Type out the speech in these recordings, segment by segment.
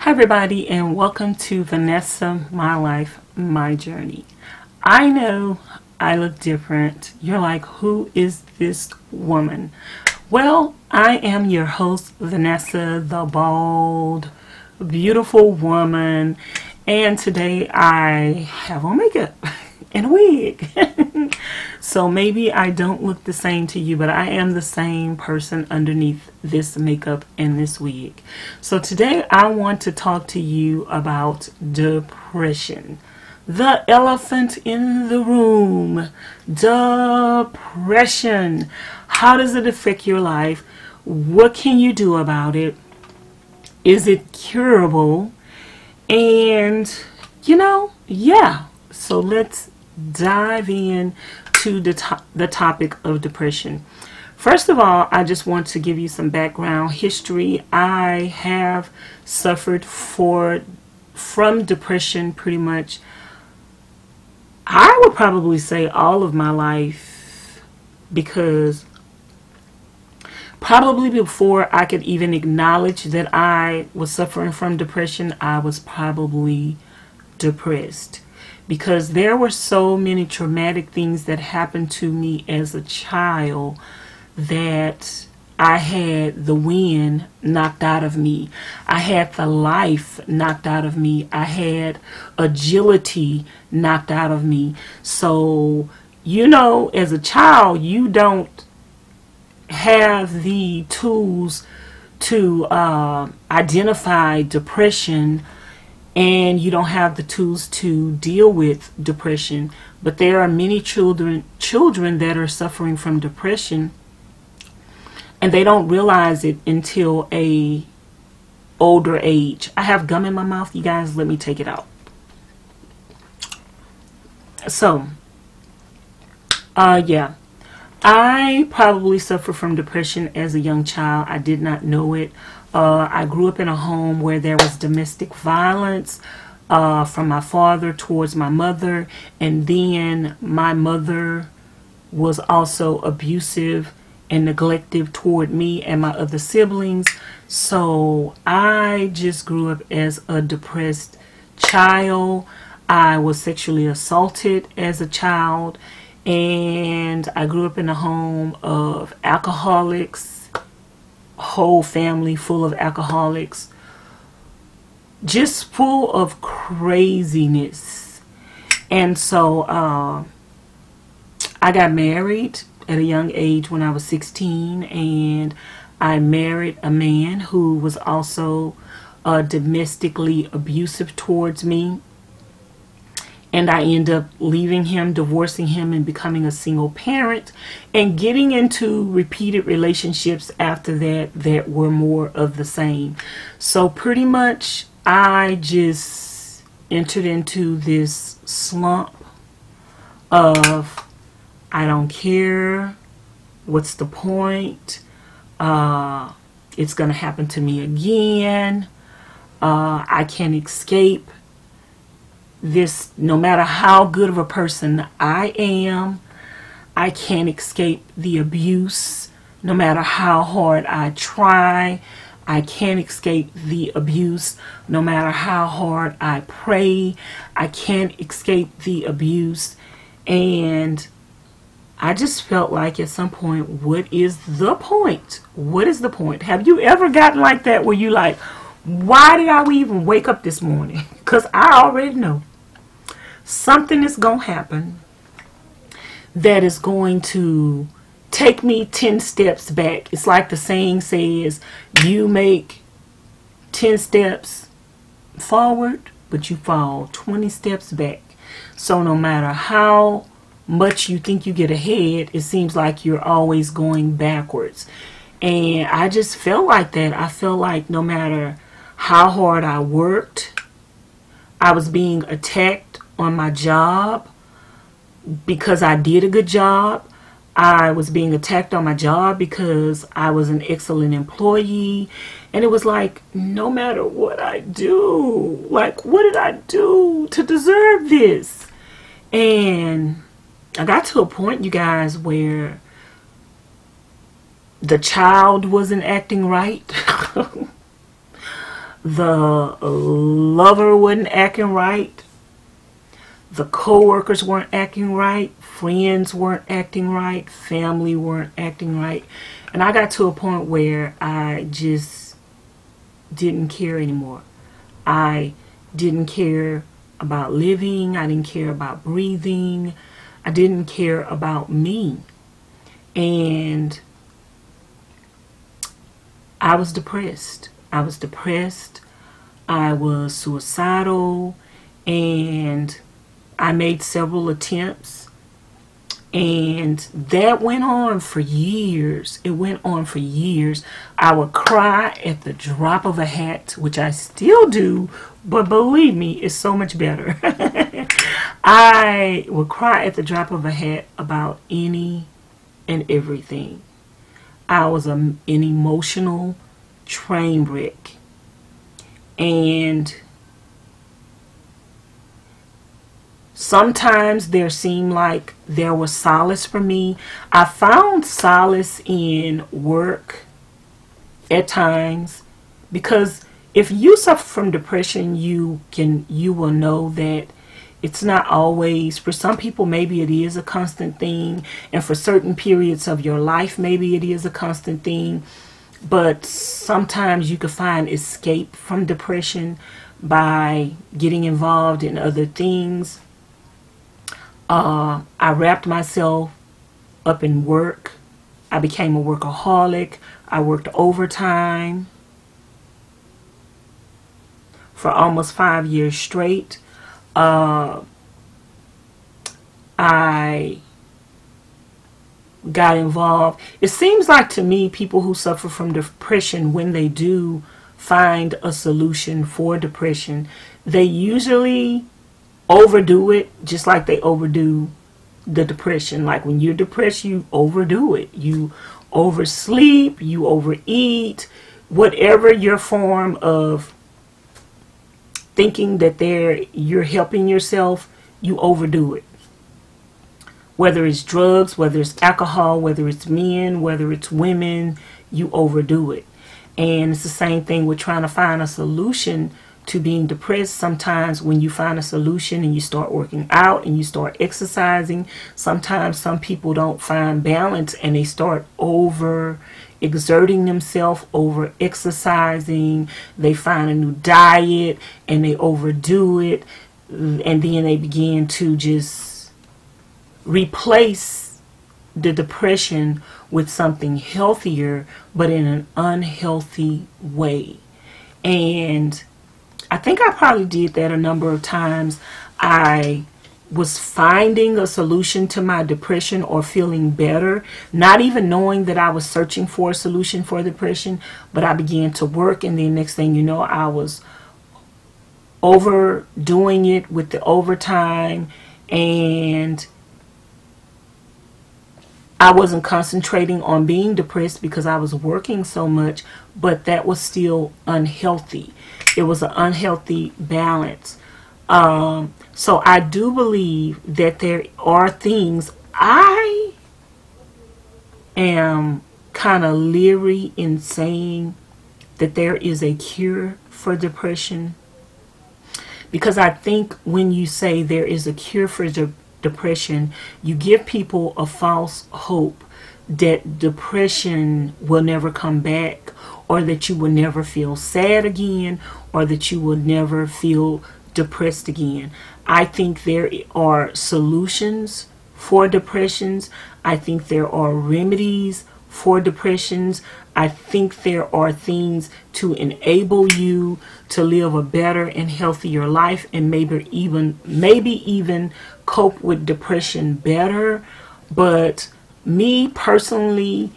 Hi everybody, and welcome to Vanessa, My Life, My Journey. I know I look different. You're like, who is this woman? Well, I am your host, Vanessa, the bald, beautiful woman. And today I have on makeup and a wig. So maybe I don't look the same to you, but I am the same person underneath this makeup and this wig. So today I want to talk to you about depression. The elephant in the room. Depression. How does it affect your life? What can you do about it? Is it curable? And, yeah. So let's dive in to the topic of depression. First of all, I just want to give you some background history. I have suffered from depression pretty much, I would probably say, all of my life, because probably before I could even acknowledge that I was suffering from depression, I was probably depressed. Because there were so many traumatic things that happened to me as a child that I had the wind knocked out of me. I had the life knocked out of me. I had agility knocked out of me. So, as a child, you don't have the tools to identify depression, and you don't have the tools to deal with depression. But there are many children that are suffering from depression, and they don't realize it until a older age. I have gum in my mouth, you guys. Let me take it out. So, yeah. I probably suffered from depression as a young child. I did not know it. I grew up in a home where there was domestic violence from my father towards my mother, and then my mother was also abusive and neglective toward me and my other siblings. So I just grew up as a depressed child. I was sexually assaulted as a child, and I grew up in a home of alcoholics. Whole family full of alcoholics, just full of craziness. And so I got married at a young age when I was 16, and I married a man who was also domestically abusive towards me. And I ended up leaving him, divorcing him, and becoming a single parent, and getting into repeated relationships after that were more of the same. So pretty much I just entered into this slump of, I don't care, what's the point, it's gonna happen to me again, I can't escape this. No matter how good of a person I am, I can't escape the abuse. No matter how hard I try, I can't escape the abuse. No matter how hard I pray, I can't escape the abuse. And I just felt like at some point, what is the point? What is the point? Have you ever gotten like that where you like, why did I even wake up this morning? Because I already know something is going to happen that is going to take me 10 steps back. It's like the saying says, you make 10 steps forward, but you fall 20 steps back. So no matter how much you think you get ahead, it seems like you're always going backwards. And I just felt like that. I felt like no matter how hard I worked, I was being attacked on my job because I did a good job. I was being attacked on my job because I was an excellent employee. And it was like, no matter what I do, like, what did I do to deserve this? And I got to a point, you guys, where the child wasn't acting right. The lover wasn't acting right. The co-workers weren't acting right. Friends weren't acting right. Family weren't acting right. And I got to a point where I just didn't care anymore. I didn't care about living. I didn't care about breathing. I didn't care about me. And I was depressed. I was depressed. I was suicidal. And I made several attempts. And that went on for years. It went on for years. I would cry at the drop of a hat, which I still do, but believe me, it's so much better. I would cry at the drop of a hat about any and everything. I was an emotional train wreck. And sometimes there seemed like there was solace for me. I found solace in work at times, because if you suffer from depression, you will know that it's not always, for some people maybe it is a constant thing, and for certain periods of your life maybe it is a constant thing, but sometimes you can find escape from depression by getting involved in other things. I wrapped myself up in work. I became a workaholic. I worked overtime for almost 5 years straight. I got involved. It seems like to me people who suffer from depression, when they do find a solution for depression, they usually overdo it, just like they overdo the depression. Like when you're depressed, you overdo it. You oversleep, you overeat, whatever your form of thinking that you're helping yourself, you overdo it. Whether it's drugs, whether it's alcohol, whether it's men, whether it's women, you overdo it. And it's the same thing with trying to find a solution to being depressed. Sometimes when you find a solution and you start working out and you start exercising, sometimes some people don't find balance and they start over exerting themselves, over exercising. They find a new diet and they overdo it, and then they begin to just replace the depression with something healthier, but in an unhealthy way. And I think I probably did that a number of times. I was finding a solution to my depression or feeling better, not even knowing that I was searching for a solution for depression, but I began to work, and then next thing you know, I was overdoing it with the overtime, and I wasn't concentrating on being depressed because I was working so much, but that was still unhealthy. It was an unhealthy balance. So I do believe that there are things. I am kind of leery in saying that there is a cure for depression, because I think when you say there is a cure for depression, you give people a false hope that depression will never come back, or that you will never feel sad again, or that you will never feel depressed again. I think there are solutions for depressions. I think there are remedies for depressions. I think there are things to enable you to live a better and healthier life, and maybe even cope with depression better. But me personally,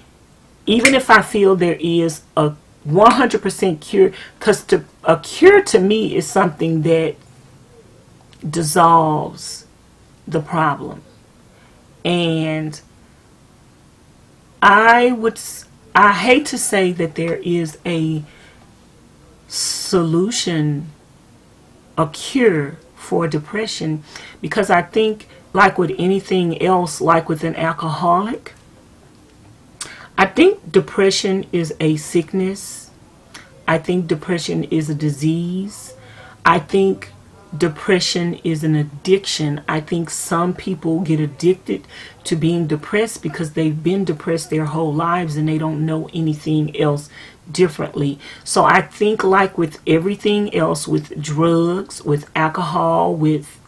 even if I feel there is a 100% cure, because a cure to me is something that dissolves the problem. And I hate to say that there is a solution, a cure for depression, because I think, like with anything else, like with an alcoholic, I think depression is a sickness I think depression is a disease. I think depression is an addiction. I think some people get addicted to being depressed because they've been depressed their whole lives and they don't know anything else differently. So I think, like with everything else, with drugs, with alcohol, with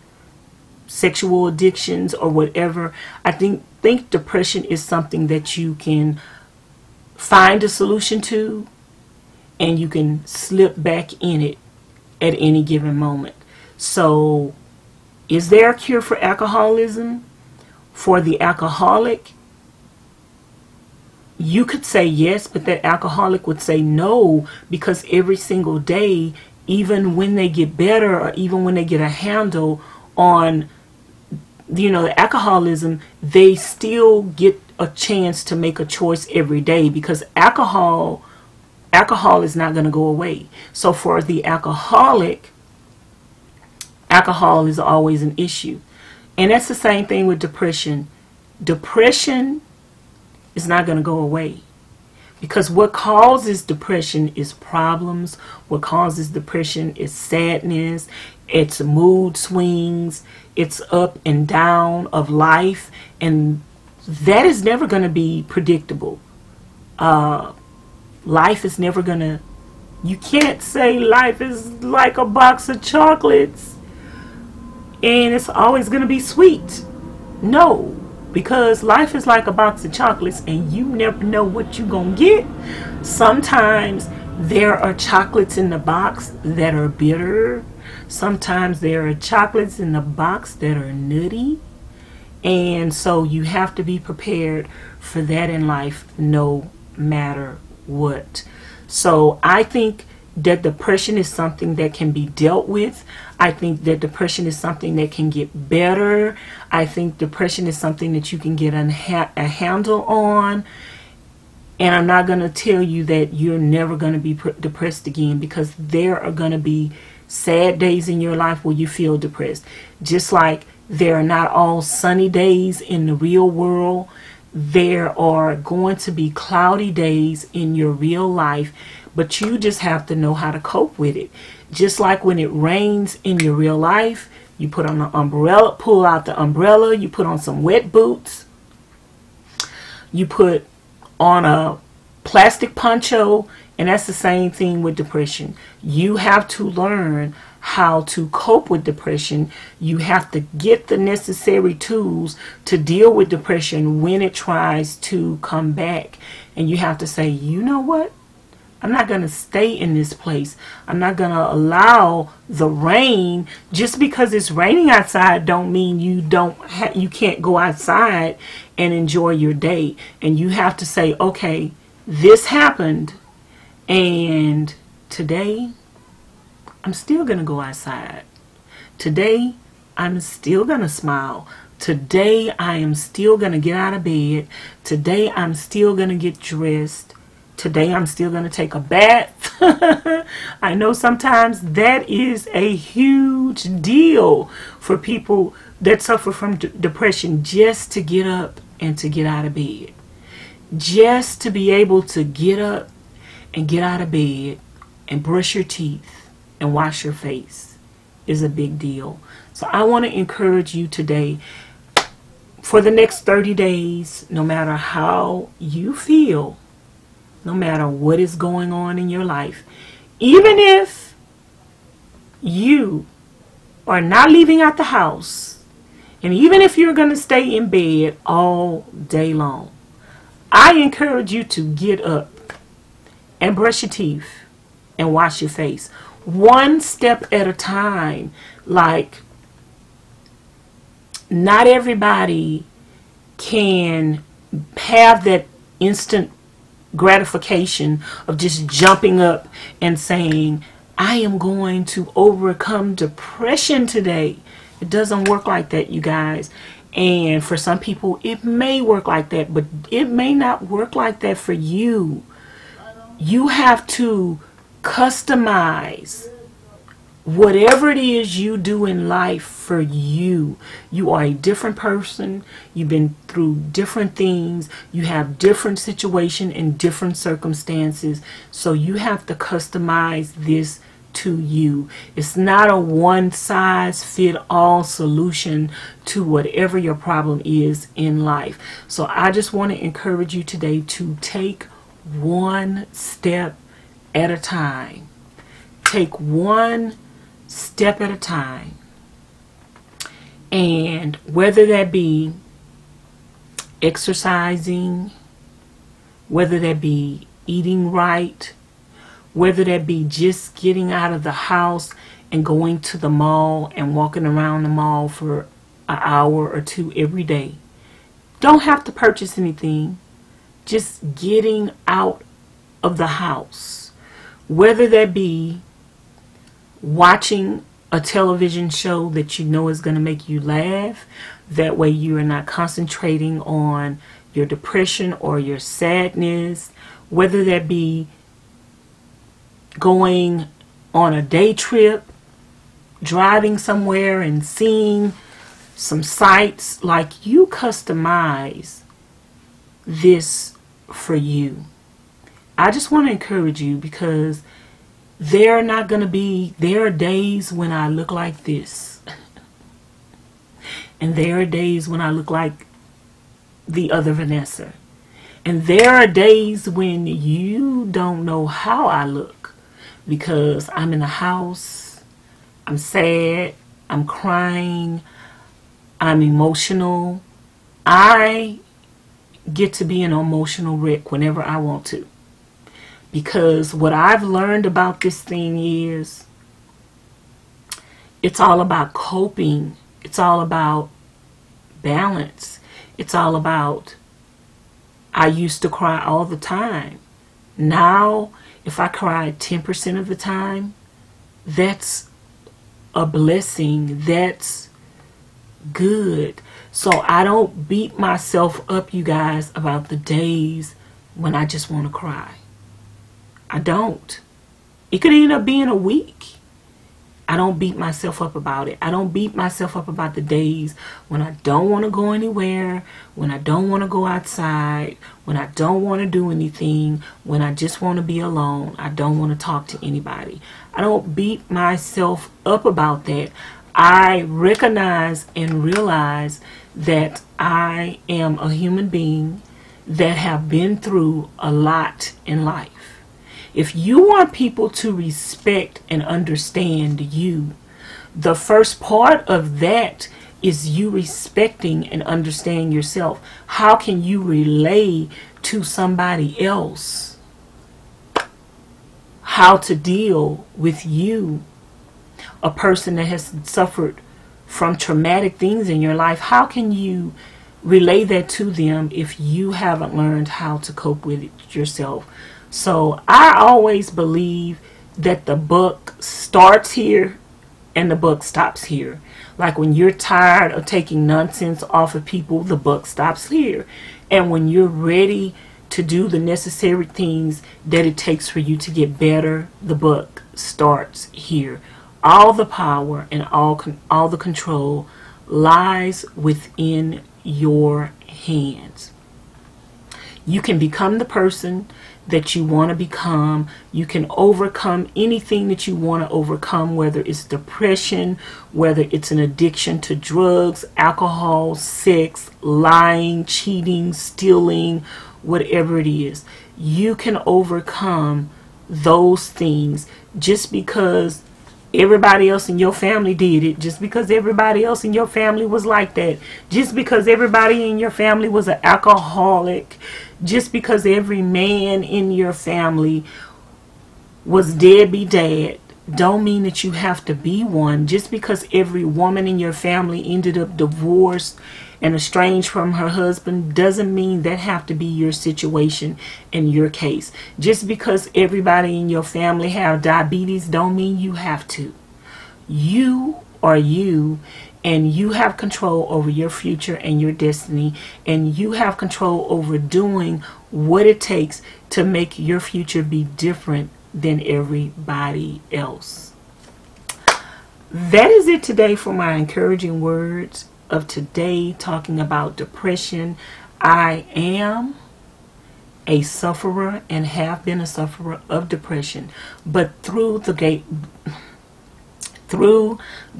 sexual addictions or whatever, I think depression is something that you can find a solution to, and you can slip back in it at any given moment. So is there a cure for alcoholism? For the alcoholic, you could say yes, but that alcoholic would say no, because every single day, even when they get better or even when they get a handle on, you know, the alcoholism, they still get a chance to make a choice every day, because alcohol is not going to go away. So for the alcoholic, alcohol is always an issue. And that's the same thing with depression. Depression is not going to go away, because what causes depression is problems. What causes depression is sadness. It's mood swings. It's up and down of life. And that is never going to be predictable. Life is never going to... You can't say life is like a box of chocolates and it's always going to be sweet. No, because life is like a box of chocolates and you never know what you're going to get. Sometimes there are chocolates in the box that are bitter. Sometimes there are chocolates in the box that are nutty. And so you have to be prepared for that in life, no matter what. So I think that depression is something that can be dealt with. I think that depression is something that can get better. I think depression is something that you can get a handle on. And I'm not going to tell you that you're never going to be depressed again, because there are going to be sad days in your life where you feel depressed. Just like there are not all sunny days in the real world. There are going to be cloudy days in your real life, but you just have to know how to cope with it. Just like when it rains in your real life, you put on an umbrella, pull out the umbrella, you put on some wet boots, you put on a plastic poncho, and that's the same thing with depression. You have to learn how to cope with depression. You have to get the necessary tools to deal with depression when it tries to come back. And you have to say, you know what? I'm not going to stay in this place. I'm not going to allow the rain. Just because it's raining outside don't mean you can't go outside and enjoy your day. And you have to say, okay, this happened, and today I'm still going to go outside. Today, I'm still going to smile. Today, I am still going to get out of bed. Today, I'm still going to get dressed. Today, I'm still going to take a bath. I know sometimes that is a huge deal for people that suffer from depression, just to get up and to get out of bed. Just to be able to get up and get out of bed and brush your teeth and wash your face is a big deal. So I want to encourage you today, for the next 30 days, no matter how you feel, no matter what is going on in your life, even if you are not leaving out the house, and even if you're going to stay in bed all day long, I encourage you to get up and brush your teeth and wash your face. One step at a time. Like, not everybody can have that instant gratification of just jumping up and saying, I am going to overcome depression today. It doesn't work like that, you guys. And for some people, it may work like that, but it may not work like that for you. You have to customize whatever it is you do in life for you, you are a different person. You've been through different things. You have different situation and different circumstances. So you have to customize this to you. It's not a one size fit all solution to whatever your problem is in life. So I just want to encourage you today to take one step at a time. Take one step at a time. And whether that be exercising, whether that be eating right, whether that be just getting out of the house and going to the mall and walking around the mall for an hour or two every day. Don't have to purchase anything. Just getting out of the house. Whether that be watching a television show that you know is going to make you laugh. That way you are not concentrating on your depression or your sadness. Whether that be going on a day trip, driving somewhere and seeing some sights. Like, you customize this for you. I just want to encourage you, because there are days when I look like this. And there are days when I look like the other Vanessa. And there are days when you don't know how I look, because I'm in the house, I'm sad, I'm crying, I'm emotional. I get to be an emotional wreck whenever I want to. Because what I've learned about this thing is, it's all about coping. It's all about balance. It's all about, I used to cry all the time. Now, if I cry 10% of the time, that's a blessing. That's good. So I don't beat myself up, you guys, about the days when I just want to cry. I don't. It could end up being a week. I don't beat myself up about it. I don't beat myself up about the days when I don't want to go anywhere, when I don't want to go outside, when I don't want to do anything, when I just want to be alone. I don't want to talk to anybody. I don't beat myself up about that. I recognize and realize that I am a human being that have been through a lot in life. If you want people to respect and understand you, the first part of that is you respecting and understanding yourself. How can you relay to somebody else how to deal with you, a person that has suffered from traumatic things in your life? How can you relay that to them if you haven't learned how to cope with it yourself? So I always believe that the buck starts here and the buck stops here. Like, when you're tired of taking nonsense off of people, the buck stops here. And when you're ready to do the necessary things that it takes for you to get better, the buck starts here. All the power and all the control lies within your hands. You can become the person that you want to become. You can overcome anything that you want to overcome, whether it's depression, whether it's an addiction to drugs, alcohol, sex, lying, cheating, stealing, whatever it is. You can overcome those things just because everybody else in your family did it, just because everybody else in your family was like that, just because everybody in your family was an alcoholic, just because every man in your family was deadbeat dad, don't mean that you have to be one. Just because every woman in your family ended up divorced and estranged from her husband doesn't mean that have to be your situation in your case. Just because everybody in your family have diabetes don't mean you have to. You are you, and you have control over your future and your destiny, and you have control over doing what it takes to make your future be different than everybody else. that is it today for my encouraging words of today, talking about depression. I am a sufferer and have been a sufferer of depression, but through the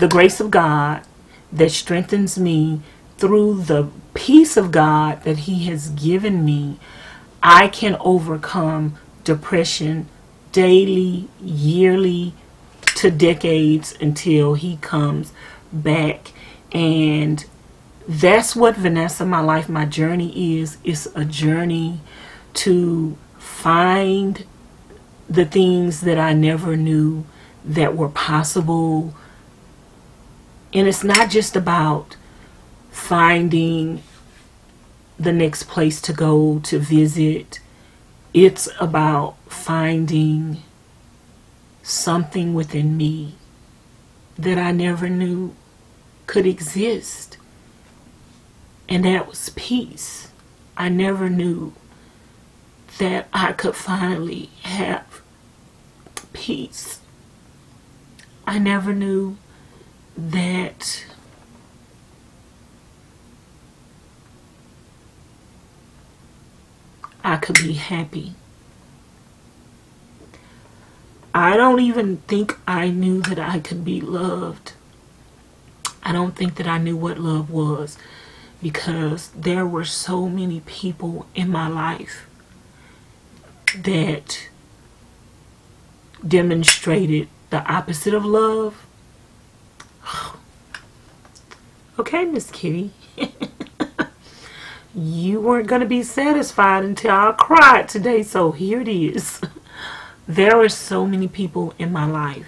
grace of God that strengthens me, through the peace of God that He has given me, I can overcome depression daily, yearly, to decades until He comes back. And that's what Vanessa, my life, my journey is. It's a journey to find the things that I never knew that were possible. And it's not just about finding the next place to go to visit. It's about finding something within me that I never knew could exist. And that was peace. I never knew that I could finally have peace. I never knew that I could be happy. I don't even think I knew that I could be loved. I don't think that I knew what love was, because there were so many people in my life that demonstrated the opposite of love. Okay, Miss Kitty. You weren't going to be satisfied until I cried today, so here it is. There were so many people in my life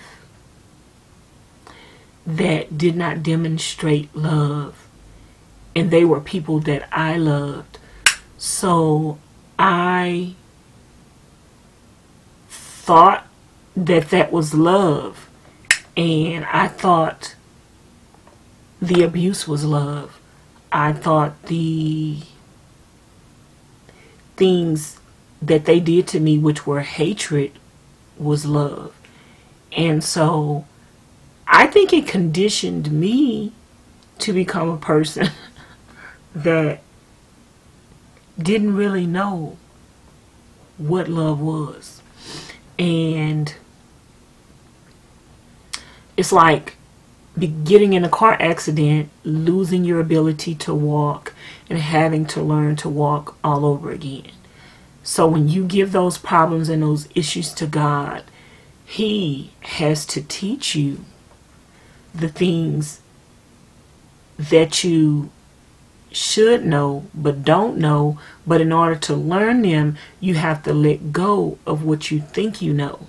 that did not demonstrate love, and they were people that I loved. So I thought that that was love, and I thought the abuse was love. I thought the things that they did to me, which were hatred, was love. And so I think it conditioned me to become a person that didn't really know what love was. And it's like getting in a car accident, losing your ability to walk, and having to learn to walk all over again. So when you give those problems and those issues to God, He has to teach you the things that you should know but don't know. But in order to learn them, you have to let go of what you think you know.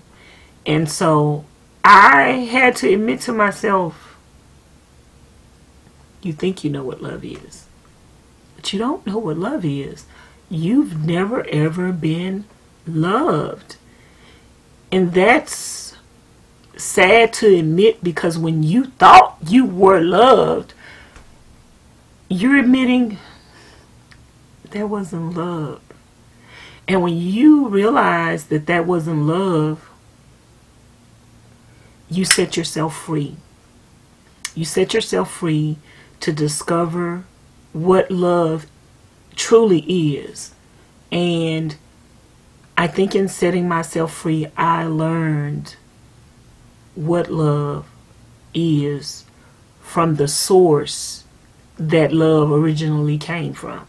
And so I had to admit to myself, you think you know what love is, but you don't know what love is. You've never ever been loved. And that's sad to admit, because when you thought you were loved, you're admitting that wasn't love. And when you realize that that wasn't love, you set yourself free. You set yourself free to discover what love truly is. And I think in setting myself free, I learned what love is from the source that love originally came from.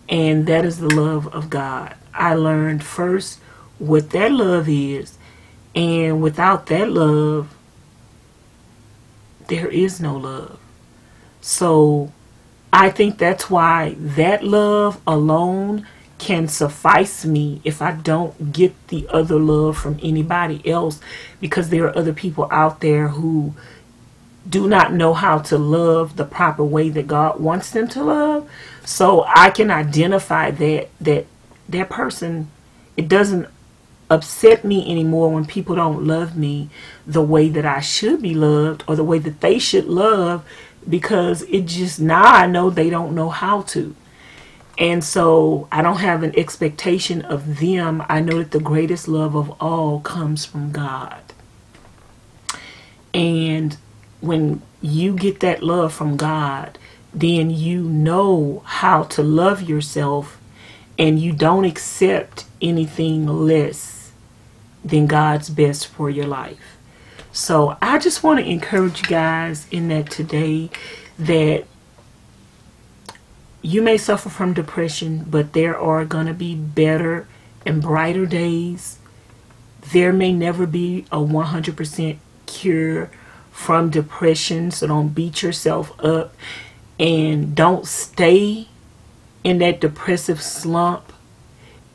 And that is the love of God. I learned first what that love is. And without that love, there is no love. So I think that's why that love alone can suffice me if I don't get the other love from anybody else, because there are other people out there who do not know how to love the proper way that God wants them to love. So I can identify that person. It doesn't upset me anymore when people don't love me the way that I should be loved, or the way that they should love, because it just, now I know they don't know how to. And so I don't have an expectation of them. I know that the greatest love of all comes from God. And when you get that love from God, then you know how to love yourself, and you don't accept anything less than God's best for your life. So I just want to encourage you guys in that today, that you may suffer from depression, but there are going to be better and brighter days. There may never be a 100% cure from depression, so don't beat yourself up and don't stay in that depressive slump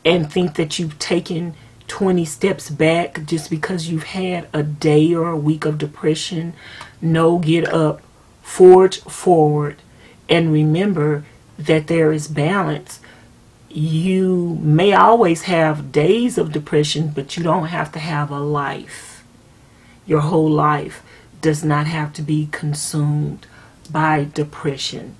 and think that you've taken 20 steps back just because you've had a day or a week of depression. No, get up, forge forward, and remember that there is balance. You may always have days of depression, but you don't have to have a life. Your whole life does not have to be consumed by depression.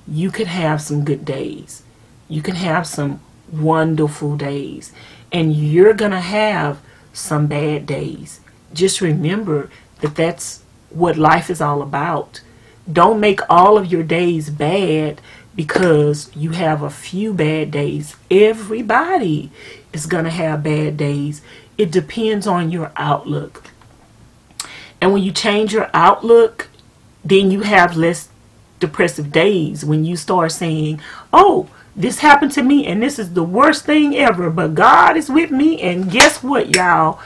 You could have some good days. You can have some wonderful days. And you're going to have some bad days. Just remember that that's what life is all about. Don't make all of your days bad because you have a few bad days. Everybody is going to have bad days. It depends on your outlook. And when you change your outlook, then you have less depressive days. When you start saying, oh, this happened to me and this is the worst thing ever, but God is with me, and guess what, y'all?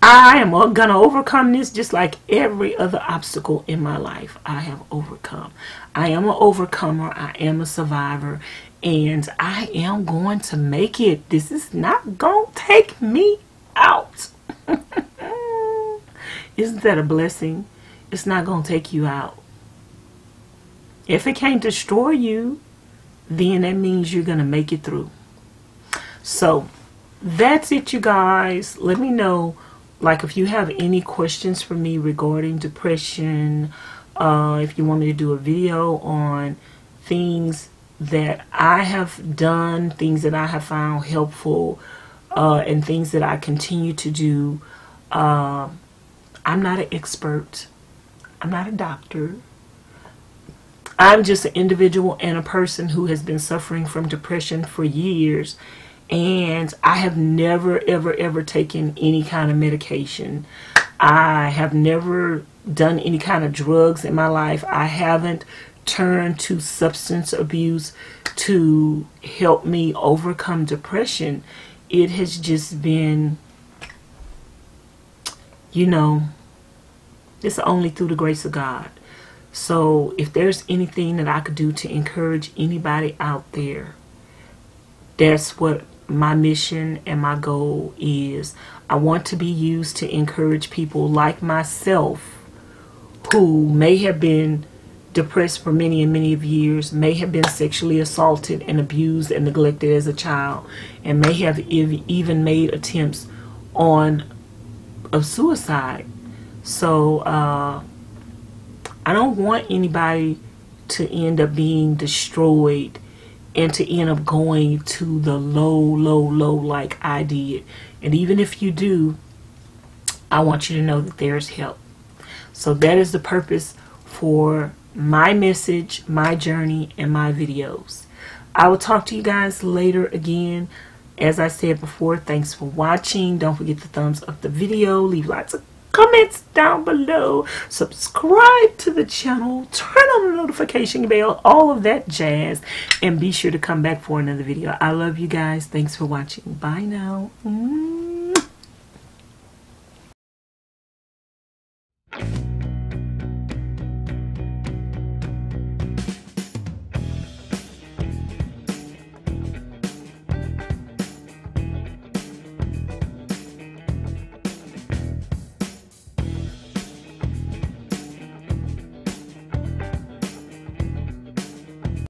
I am going to overcome this just like every other obstacle in my life I have overcome. I am an overcomer. I am a survivor, and I am going to make it. This is not going to take me out. Isn't that a blessing? It's not going to take you out. If it can't destroy you, then that means you're going to make it through. So that's it, you guys. Let me know, like, if you have any questions for me regarding depression, if you want me to do a video on things that I have done, things that I have found helpful, and things that I continue to do. I'm not an expert. I'm not a doctor. I'm just an individual and a person who has been suffering from depression for years, and I have never ever taken any kind of medication. I have never done any kind of drugs in my life. I haven't turned to substance abuse to help me overcome depression. It has just been, you know, it's only through the grace of God. So if there's anything that I could do to encourage anybody out there, that's what my mission and my goal is. I want to be used to encourage people like myself who may have been depressed for many and many of years, may have been sexually assaulted and abused and neglected as a child, and may have even made attempts of suicide. So I don't want anybody to end up being destroyed and to end up going to the low like I did. And even if you do, I want you to know that there's help. So that is the purpose for my message, my journey, and my videos. I will talk to you guys later again. As I said before, thanks for watching. Don't forget to thumbs up the video. Leave lots of comments down below. Subscribe to the channel. Turn on the notification bell. All of that jazz. And be sure to come back for another video. I love you guys. Thanks for watching. Bye now.